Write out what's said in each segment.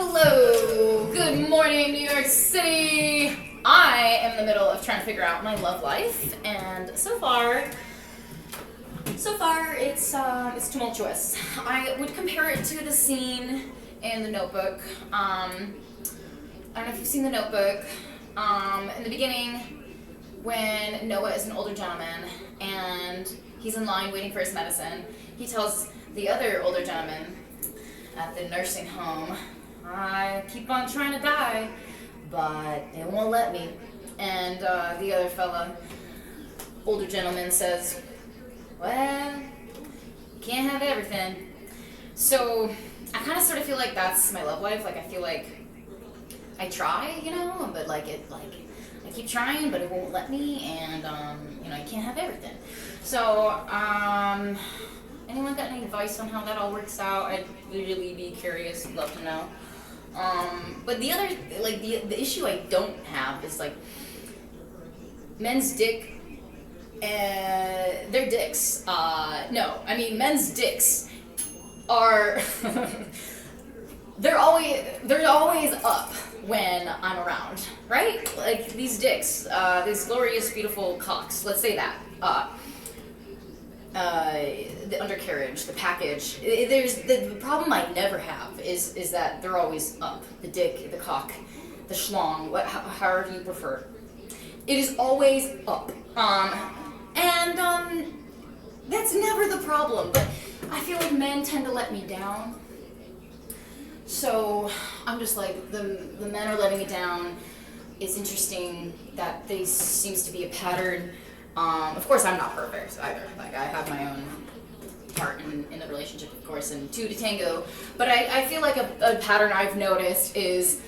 Hello, good morning, New York City. I am in the middle of trying to figure out my love life, and so far it's tumultuous. I would compare it to the scene in The Notebook. I don't know if you've seen The Notebook. In the beginning, when Noah is an older gentleman and he's in line waiting for his medicine, he tells the other older gentleman at the nursing home, I keep on trying to die, but they won't let me. And the other fella, older gentleman, says, well, you can't have everything. So I kind of sort of feel like that's my love life. Like, I feel like I try, but I keep trying, but it won't let me, and I can't have everything. So anyone got any advice on how that all works out? I'd really be curious. Love to know. But the other, the issue I don't have is men's dick. Their dicks. Men's dicks are. they're always up when I'm around, right? Like these dicks, these glorious, beautiful cocks. Let's say that. The undercarriage, the package. There's the problem I never have is that they're always up. The dick, the cock, the schlong, however you prefer. It is always up. That's never the problem. But I feel like men tend to let me down. So I'm just like the men are letting me down. It's interesting that there seems to be a pattern. Of course, I'm not perfect either. Like, I have my own part in the relationship, of course, and two to tango. But I feel like a pattern I've noticed is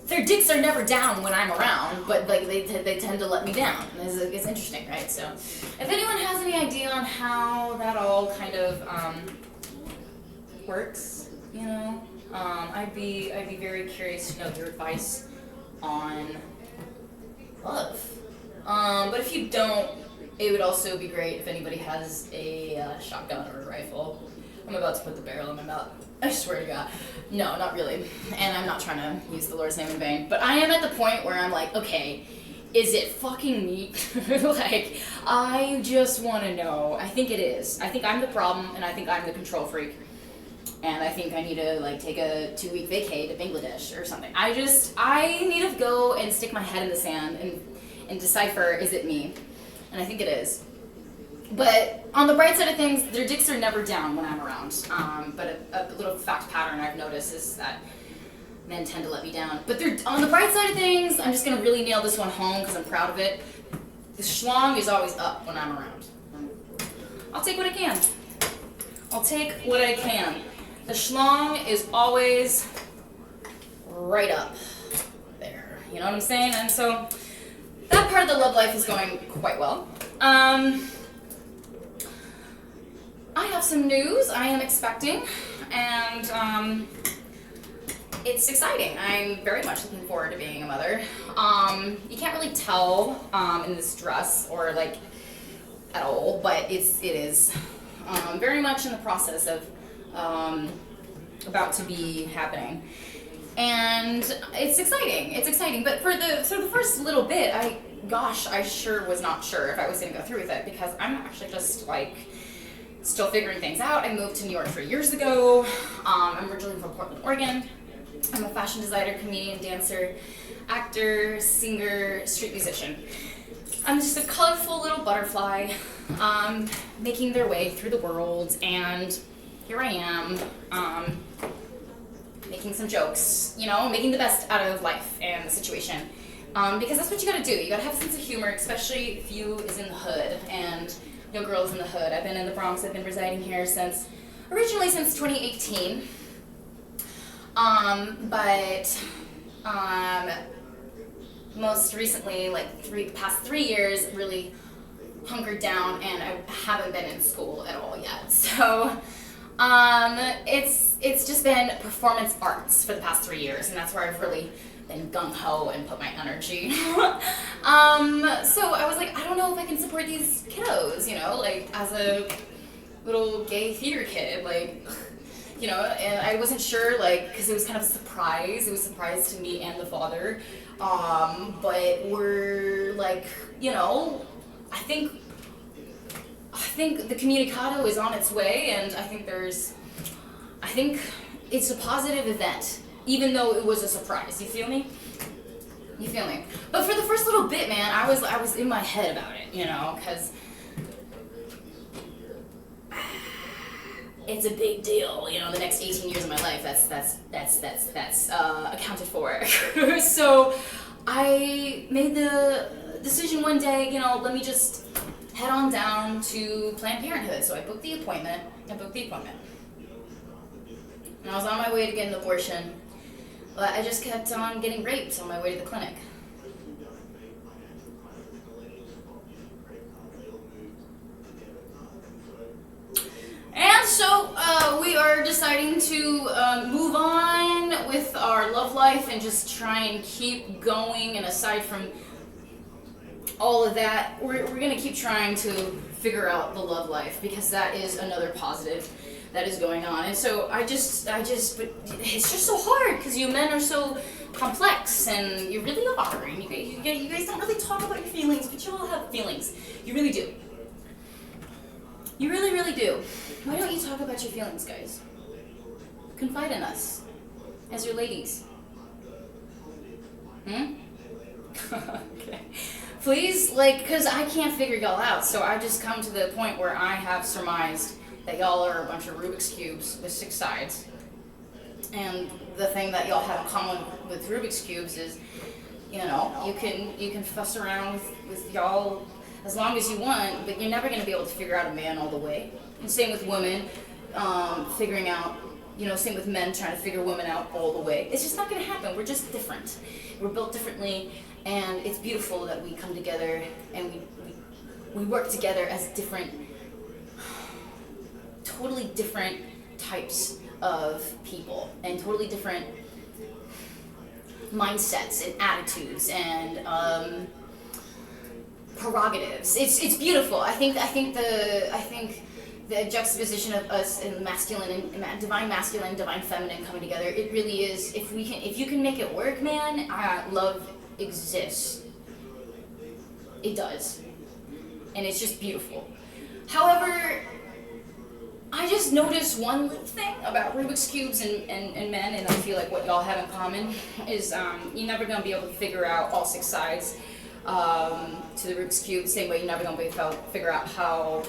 their dicks are never down when I'm around, but they tend to let me down. It's interesting, right? So, if anyone has any idea on how that all kind of works, I'd be very curious to know your advice on love. But if you don't, it would also be great if anybody has a shotgun or a rifle. I'm about to put the barrel in my mouth. I swear to God. No, not really. And I'm not trying to use the Lord's name in vain. But I am at the point where I'm like, okay, is it fucking me? I just want to know. I think it is. I think I'm the problem, and I think I'm the control freak. And I think I need to take a 2-week vacay to Bangladesh or something. I need to go and stick my head in the sand and decipher, is it me? And I think it is. But on the bright side of things, their dicks are never down when I'm around. But a little fact pattern I've noticed is that men tend to let me down. But on the bright side of things, I'm just going to really nail this one home because I'm proud of it. The schlong is always up when I'm around. I'll take what I can. The schlong is always right up there. You know what I'm saying? And so that part of the love life is going quite well. I have some news I am expecting, and it's exciting. I'm very much looking forward to being a mother. You can't really tell in this dress or at all, but it is very much in the process of about to be happening. And it's exciting. But for the first little bit, I sure was not sure if I was going to go through with it, because I'm actually just still figuring things out. I moved to New York 3 years ago. I'm originally from Portland, Oregon. I'm a fashion designer, comedian, dancer, actor, singer, street musician. I'm just a colorful little butterfly, making their way through the world, and here I am, making some jokes, making the best out of life and the situation. Because that's what you gotta do. You gotta have a sense of humor, especially if you is in the hood, and no girls in the hood. I've been in the Bronx. I've been residing here originally since 2018. But most recently, the past 3 years, really hunkered down, and I haven't been in school at all yet. So it's just been performance arts for the past 3 years, and that's where I've really been gung-ho and put my energy. So I was like, I don't know if I can support these kiddos, as a little gay theater kid, and I wasn't sure, like, because it was kind of a surprise. It was a surprise to me and the father. But we're like, I think the communicado is on its way, and I think it's a positive event, even though it was a surprise. You feel me? You feel me? But for the first little bit, man, I was in my head about it, because it's a big deal, the next 18 years of my life, that's accounted for. So I made the decision one day, let me just head on down to Planned Parenthood. So I booked the appointment. And I was on my way to get an abortion, but I just kept on getting raped on my way to the clinic. And so we are deciding to move on with our love life and just try and keep going. And aside from all of that, we're going to keep trying to figure out the love life, because that is another positive that is going on. And so but it's just so hard, because you men are so complex, and you really are. And you guys don't really talk about your feelings, but you all have feelings. You really do. You really, really do. Why don't you talk about your feelings, guys? Confide in us, as your ladies. Okay. Please, because I can't figure y'all out, so I just come to the point where I have surmised that y'all are a bunch of Rubik's Cubes with 6 sides. And the thing that y'all have in common with Rubik's Cubes is, you can fuss around with y'all as long as you want, but you're never going to be able to figure out a man all the way. And same with women, figuring out, same with men trying to figure women out all the way. It's just not going to happen. We're just different. We're built differently, and it's beautiful that we come together and we work together as totally different types of people, and totally different mindsets and attitudes and prerogatives. It's beautiful. I think the juxtaposition of us and masculine and divine masculine, divine feminine coming together, it really is. If you can make it work, man, love exists. It does, and it's just beautiful. However, I just noticed one little thing about Rubik's Cubes and men, and I feel like what y'all have in common is you're never going to be able to figure out all 6 sides to the Rubik's Cube, same way you're never going to be able to figure out how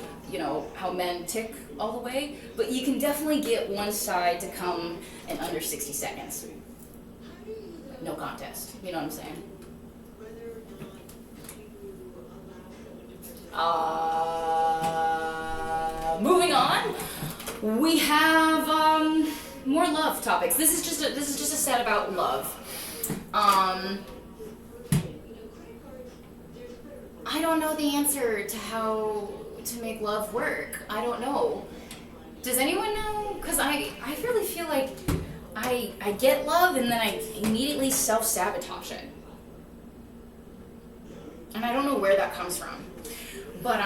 men tick all the way, but you can definitely get one side to come in under 60 seconds. No contest. You know what I'm saying? Moving on, we have more love topics. This is just a set about love. I don't know the answer to how to make love work. I don't know. Does anyone know? Because I really feel like I get love and then I immediately self-sabotage it. And I don't know where that comes from. But,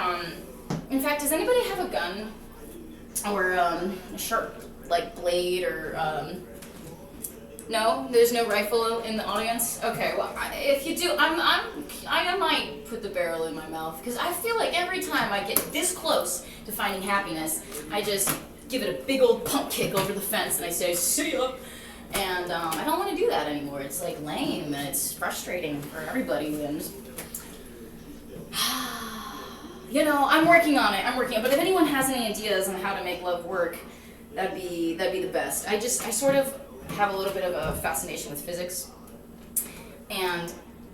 in fact, does anybody have a gun? Or, a sharp, blade, or, no? There's no rifle in the audience? Okay, well, if you do, I might put the barrel in my mouth, because I feel like every time I get this close to finding happiness, I just give it a big old pump kick over the fence, and I say, see ya! And, I don't want to do that anymore. It's, lame, and it's frustrating for everybody, and I'm working on it. But if anyone has any ideas on how to make love work, that'd be the best. I sort of have a little bit of a fascination with physics, and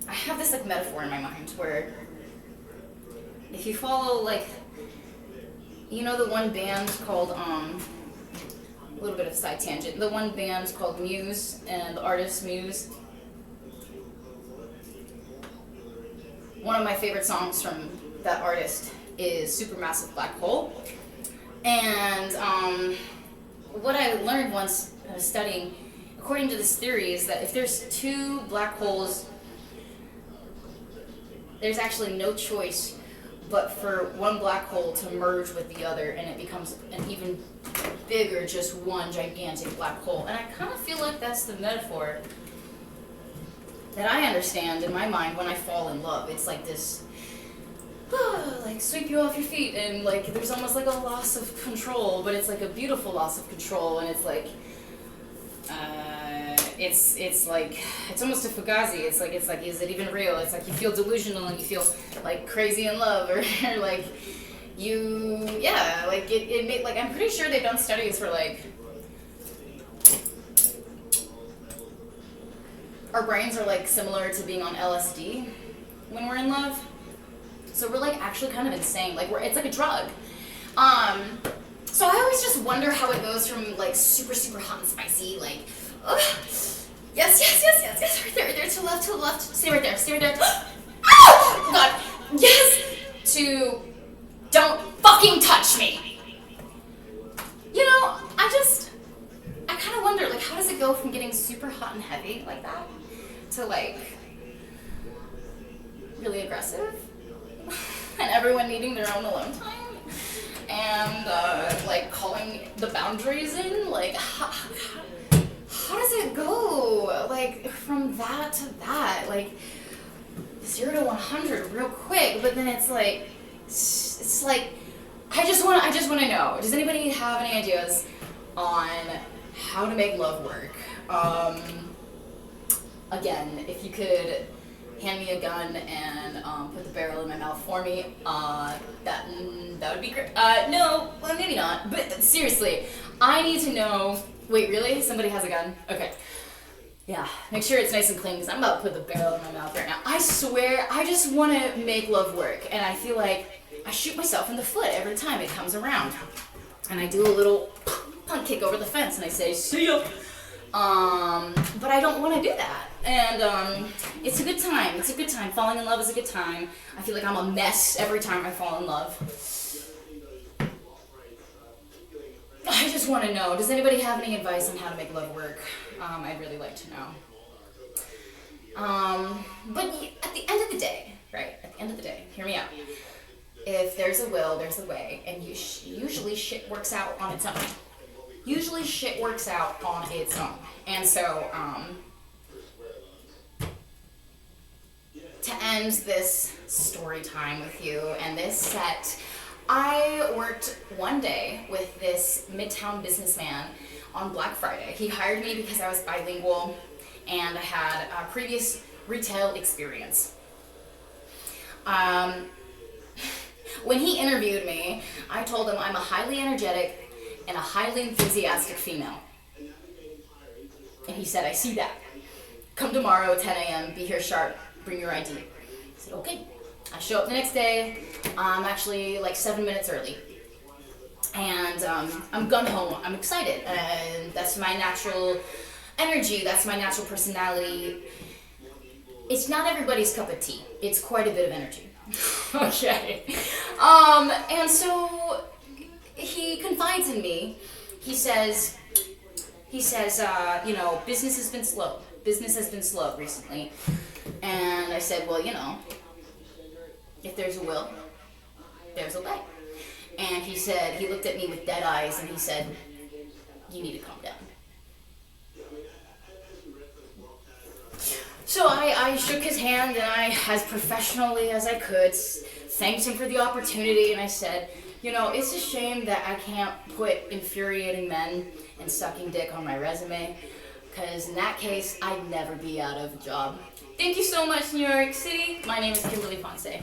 I have this metaphor in my mind where if you follow the one band called a little bit of a side tangent, the one band called Muse, and the artist Muse. One of my favorite songs from that artist is Supermassive Black Hole. And what I learned once I was studying, according to this theory, is that if there's 2 black holes, there's actually no choice but for one black hole to merge with the other, and it becomes an even big or just one gigantic black hole. And I kind of feel like that's the metaphor that I understand in my mind when I fall in love. It's like this, like sweep you off your feet, and like there's almost like a loss of control, but it's like a beautiful loss of control, and it's like, it's like, it's almost a fugazi. It's like, is it even real? It's like you feel delusional and you feel like crazy in love, or like like it made, like, I'm pretty sure they've done studies where like our brains are like similar to being on LSD when we're in love. So we're like actually kind of insane. Like it's like a drug. So I always just wonder how it goes from like super, super hot and spicy, like, yes, right there, to the left, stay right there, oh, God, yes, to, don't fucking touch me. You know, I kind of wonder, like, how does it go from getting super hot and heavy like that to like really aggressive and everyone needing their own alone time? And like calling the boundaries in, like how does it go? Like from that to that, like 0 to 100 real quick. But then it's like I just want to know. Does anybody have any ideas on how to make love work? Again, if you could hand me a gun and put the barrel in my mouth for me, that would be great. No, well, maybe not. But seriously, I need to know. Wait, really? Somebody has a gun? Okay. Yeah, make sure it's nice and clean, because I'm about to put the barrel in my mouth right now. I swear, I just want to make love work, and I feel like I shoot myself in the foot every time it comes around. And I do a little punt kick over the fence, and I say, see ya! But I don't want to do that. And it's a good time. It's a good time. Falling in love is a good time. I feel like I'm a mess every time I fall in love. I just want to know, does anybody have any advice on how to make love work? I'd really like to know. But at the end of the day, right, at the end of the day, hear me out. If there's a will, there's a way, and usually shit works out on its own. Usually shit works out on its own. And so, to end this story time with you and this set, I worked one day with this Midtown businessman on Black Friday. He hired me because I was bilingual and I had a previous retail experience. When he interviewed me, I told him I'm a highly energetic and a highly enthusiastic female. And he said, I see that. Come tomorrow, 10 a.m., be here sharp, bring your ID. I said, okay. I show up the next day, I'm actually like 7 minutes early. And I'm gung-ho, I'm excited. And that's my natural energy, that's my natural personality. It's not everybody's cup of tea. It's quite a bit of energy. Okay. And so he confides in me. He says, you know, business has been slow. Business has been slow recently. And I said, well, you know, if there's a will, there's a way. And he said, he looked at me with dead eyes and he said, you need to calm down. So I shook his hand and I, as professionally as I could, thanked him for the opportunity, and I said, you know, it's a shame that I can't put infuriating men and sucking dick on my resume, because in that case, I'd never be out of a job. Thank you so much, New York City. My name is Kimberly Poncé.